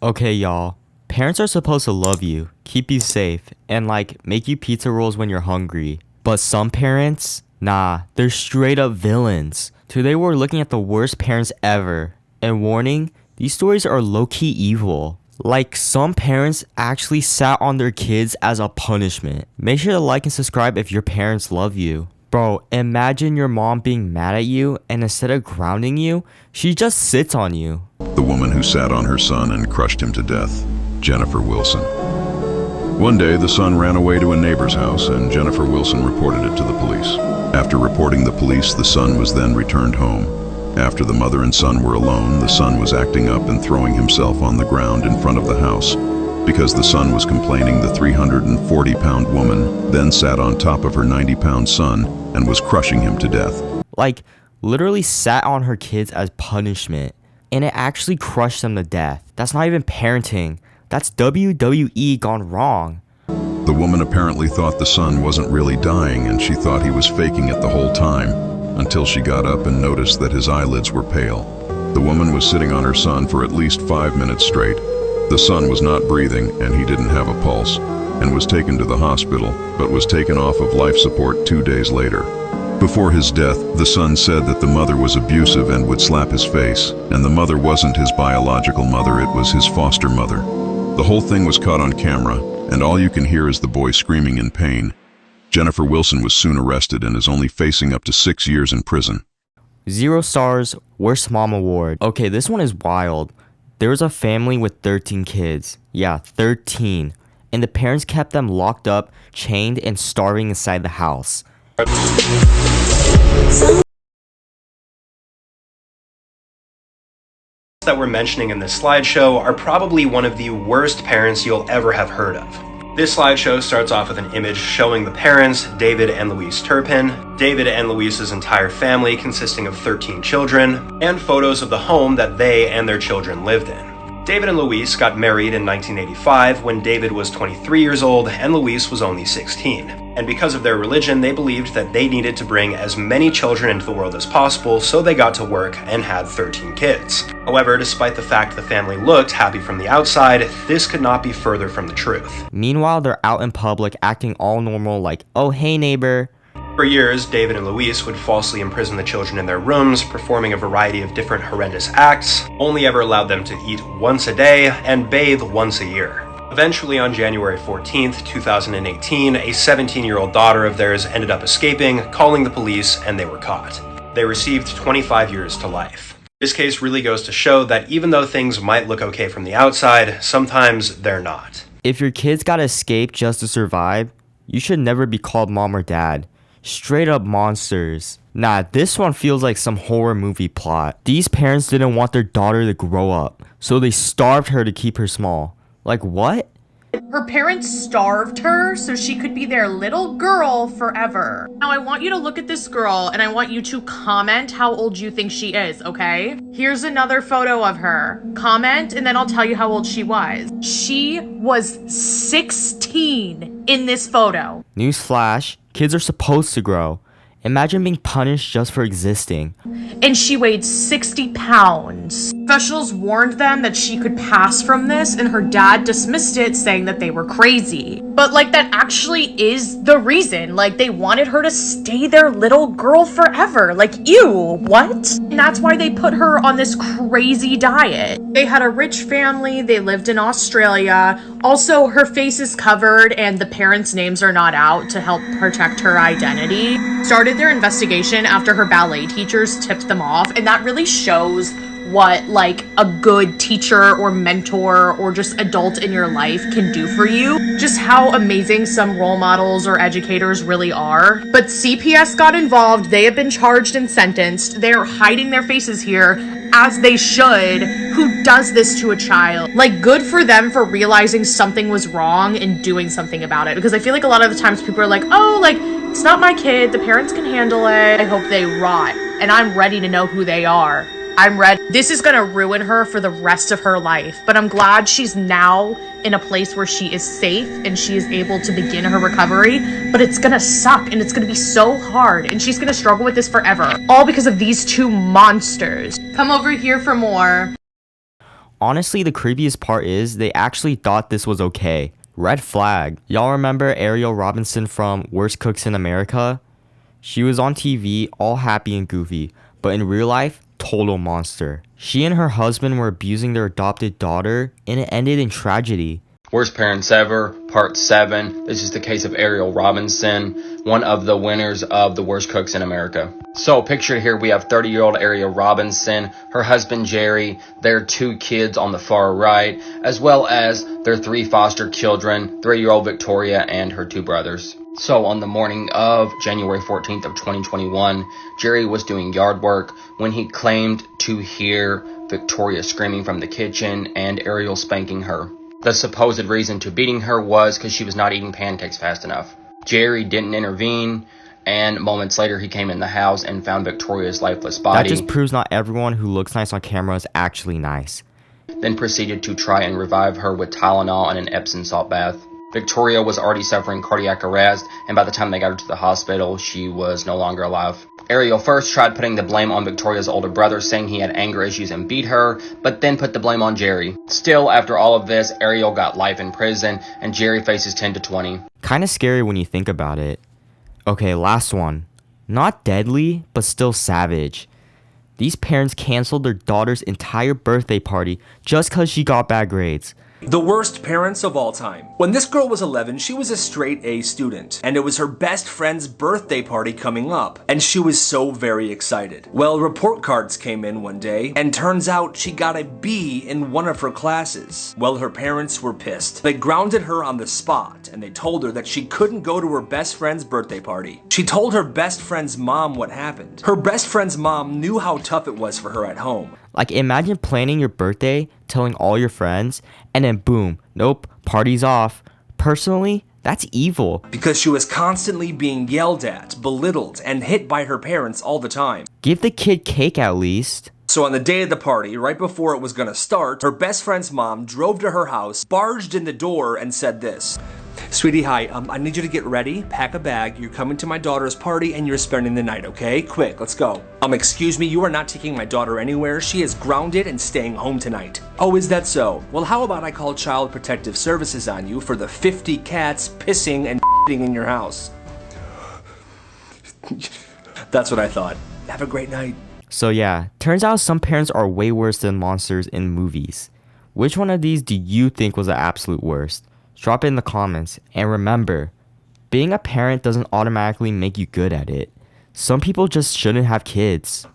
Okay, y'all. Parents are supposed to love you, keep you safe, and make you pizza rolls when you're hungry. But some parents, nah, they're straight up villains. Today we're looking at the worst parents ever. And warning, these stories are low-key evil. Some parents actually sat on their kids as a punishment. Make sure to like and subscribe if your parents love you. Bro, imagine your mom being mad at you and instead of grounding you, she just sits on you. The woman who sat on her son and crushed him to death, Jennifer Wilson. One day, the son ran away to a neighbor's house and Jennifer Wilson reported it to the police. After reporting the police, the son was then returned home. After the mother and son were alone, the son was acting up and throwing himself on the ground in front of the house. Because the son was complaining, the 340-pound woman then sat on top of her 90-pound son and was crushing him to death. Literally sat on her kids as punishment. And it actually crushed them to death. That's not even parenting. That's WWE gone wrong. The woman apparently thought the son wasn't really dying and she thought he was faking it the whole time, until she got up and noticed that his eyelids were pale. The woman was sitting on her son for at least 5 minutes straight. The son was not breathing and he didn't have a pulse, and was taken to the hospital, but was taken off of life support 2 days later. Before his death, the son said that the mother was abusive and would slap his face, and the mother wasn't his biological mother, it was his foster mother. The whole thing was caught on camera, and all you can hear is the boy screaming in pain. Jennifer Wilson was soon arrested and is only facing up to 6 years in prison. 0 stars, worst mom award. Okay, this one is wild. There was a family with 13 kids. Yeah, 13. And the parents kept them locked up, chained, and starving inside the house. That we're mentioning in this slideshow are probably one of the worst parents you'll ever have heard of. This slideshow starts off with an image showing the parents, David and Louise Turpin, David and Louise's entire family consisting of 13 children, and photos of the home that they and their children lived in. David and Louise got married in 1985 when David was 23 years old and Louise was only 16. And because of their religion, they believed that they needed to bring as many children into the world as possible, so they got to work and had 13 kids. However, despite the fact the family looked happy from the outside, this could not be further from the truth. Meanwhile, they're out in public acting all normal oh hey neighbor. For years, David and Louise would falsely imprison the children in their rooms, performing a variety of different horrendous acts, only ever allowed them to eat once a day and bathe once a year. Eventually, on January 14th, 2018, a 17-year-old daughter of theirs ended up escaping, calling the police, and they were caught. They received 25 years to life. This case really goes to show that even though things might look okay from the outside, sometimes they're not. If your kids gotta escape just to survive, you should never be called mom or dad. Straight up monsters. Nah, this one feels like some horror movie plot. These parents didn't want their daughter to grow up, so they starved her to keep her small. What? Her parents starved her so she could be their little girl forever. Now I want you to look at this girl and I want you to comment how old you think she is, okay? Here's another photo of her. Comment and then I'll tell you how old she was. She was 16 in this photo. Newsflash, kids are supposed to grow. Imagine being punished just for existing. And she weighed 60 pounds. Officials warned them that she could pass from this, and her dad dismissed it, saying that they were crazy. But that actually is the reason. They wanted her to stay their little girl forever. Ew, what? And that's why they put her on this crazy diet. They had a rich family, they lived in Australia. Also, her face is covered and the parents' names are not out to help protect her identity. Started their investigation after her ballet teachers tipped them off, and that really shows what a good teacher or mentor or just adult in your life can do for you. Just how amazing some role models or educators really are. But CPS got involved. They have been charged and sentenced. They're hiding their faces here, as they should. Who does this to a child? Good for them for realizing something was wrong and doing something about it. Because I feel a lot of the times people are it's not my kid, the parents can handle it, I hope they rot. And I'm ready to know who they are. I'm ready. This is gonna ruin her for the rest of her life, but I'm glad she's now in a place where she is safe and she is able to begin her recovery, but it's gonna suck and it's gonna be so hard and she's gonna struggle with this forever, all because of these two monsters. Come over here for more. honestly, the creepiest part is they actually thought this was okay. Red flag. Y'all remember Ariel Robinson from Worst Cooks in America? She was on TV all happy and goofy, but in real life, total monster. She and her husband were abusing their adopted daughter, and it ended in tragedy. Worst Parents Ever, Part 7. This is the case of Ariel Robinson, one of the winners of the Worst Cooks in America. So pictured here we have 30-year-old Ariel Robinson, her husband Jerry, their 2 kids on the far right, as well as their 3 foster children, 3-year-old Victoria and her 2 brothers. So on the morning of January 14th of 2021, Jerry was doing yard work when he claimed to hear Victoria screaming from the kitchen and Ariel spanking her. The supposed reason to beating her was because she was not eating pancakes fast enough. Jerry didn't intervene, and moments later he came in the house and found Victoria's lifeless body. That just proves not everyone who looks nice on camera is actually nice. Then proceeded to try and revive her with Tylenol and an Epsom salt bath. Victoria was already suffering cardiac arrest, and by the time they got her to the hospital, she was no longer alive. Ariel first tried putting the blame on Victoria's older brother, saying he had anger issues and beat her, but then put the blame on Jerry. Still, after all of this, Ariel got life in prison, and Jerry faces 10 to 20. Kinda scary when you think about it. Okay, last one. Not deadly, but still savage. These parents canceled their daughter's entire birthday party just cause she got bad grades. The worst parents of all time. When this girl was 11, she was a straight A student, and it was her best friend's birthday party coming up, and she was so very excited. Well, report cards came in one day, and turns out she got a B in one of her classes. Well, her parents were pissed. They grounded her on the spot, and they told her that she couldn't go to her best friend's birthday party. She told her best friend's mom what happened. Her best friend's mom knew how tough it was for her at home. Like, imagine planning your birthday, telling all your friends, and then boom, nope, party's off. Personally, that's evil. Because she was constantly being yelled at, belittled, and hit by her parents all the time. Give the kid cake at least. So on the day of the party, right before it was gonna start, her best friend's mom drove to her house, barged in the door, and said this. Sweetie, hi, I need you to get ready, pack a bag, you're coming to my daughter's party and you're spending the night, okay? Quick, let's go. Excuse me, you are not taking my daughter anywhere. She is grounded and staying home tonight. Oh, is that so? Well, how about I call Child Protective Services on you for the 50 cats pissing and in your house? That's what I thought. Have a great night. So yeah, turns out some parents are way worse than monsters in movies. Which one of these do you think was the absolute worst? Drop it in the comments, and remember, being a parent doesn't automatically make you good at it. Some people just shouldn't have kids.